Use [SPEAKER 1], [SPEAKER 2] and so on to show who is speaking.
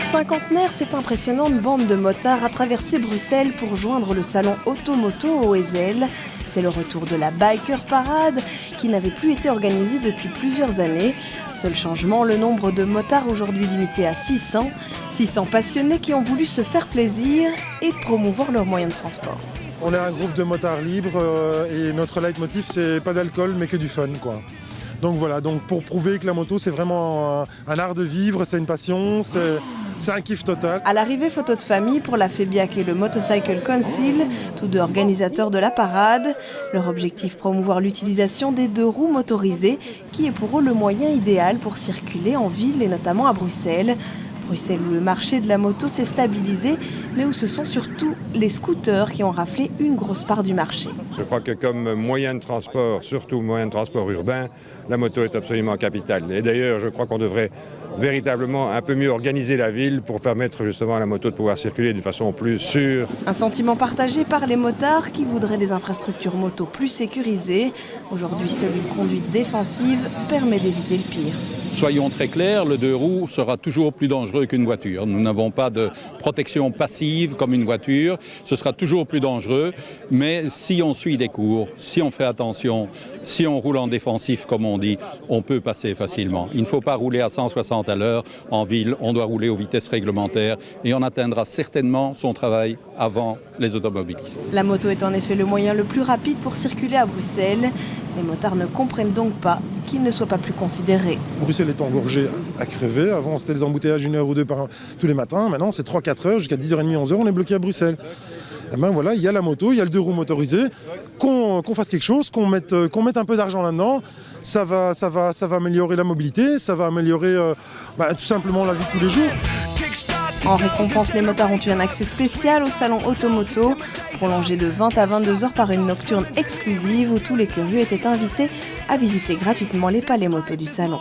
[SPEAKER 1] cinquantenaire, cette impressionnante bande de motards a traversé Bruxelles pour joindre le salon Automoto au Heysel. C'est le retour de la Biker Parade qui n'avait plus été organisée depuis plusieurs années. Seul changement, le nombre de motards aujourd'hui limité à 600. 600 passionnés qui ont voulu se faire plaisir et promouvoir leurs moyens de transport.
[SPEAKER 2] On est un groupe de motards libres et notre leitmotiv c'est pas d'alcool mais que du fun quoi. Donc voilà, pour prouver que la moto c'est vraiment un art de vivre, c'est une passion, c'est un kiff total.
[SPEAKER 1] À l'arrivée, photo de famille pour la FEBIAC et le Motorcycle Council, tous deux organisateurs de la parade. Leur objectif, promouvoir l'utilisation des deux roues motorisées, qui est pour eux le moyen idéal pour circuler en ville et notamment à Bruxelles. Bruxelles où le marché de la moto s'est stabilisé, mais où ce sont surtout les scooters qui ont raflé une grosse part du marché.
[SPEAKER 3] Je crois que comme moyen de transport, surtout moyen de transport urbain, la moto est absolument capitale. Et d'ailleurs, je crois qu'on devrait véritablement un peu mieux organiser la ville pour permettre justement à la moto de pouvoir circuler de façon plus sûre.
[SPEAKER 1] Un sentiment partagé par les motards qui voudraient des infrastructures moto plus sécurisées. Aujourd'hui, seule une conduite défensive permet d'éviter le pire.
[SPEAKER 4] Soyons très clairs, le deux roues sera toujours plus dangereux qu'une voiture. Nous n'avons pas de protection passive comme une voiture. Ce sera toujours plus dangereux. Mais si on suit des cours, si on fait attention, si on roule en défensif comme on dit, on peut passer facilement. Il ne faut pas rouler à 160 à l'heure en ville. On doit rouler aux vitesses réglementaires et on atteindra certainement son travail avant les automobilistes.
[SPEAKER 1] La moto est en effet le moyen le plus rapide pour circuler à Bruxelles. Les motards ne comprennent donc pas qu'il ne soit pas plus considéré.
[SPEAKER 2] Bruxelles est engorgée à crever. Avant, c'était des embouteillages 1 heure ou 2 tous les matins. Maintenant, c'est 3-4 heures jusqu'à 10h30, 11h, on est bloqué à Bruxelles. Et ben voilà, il y a la moto, il y a le deux roues motorisé. Qu'on fasse quelque chose, qu'on mette un peu d'argent là-dedans, ça va améliorer la mobilité, ça va améliorer tout simplement la vie de tous les jours.
[SPEAKER 1] En récompense, les motards ont eu un accès spécial au salon Automoto, prolongé de 20 à 22 heures par une nocturne exclusive où tous les curieux étaient invités à visiter gratuitement les palais motos du salon.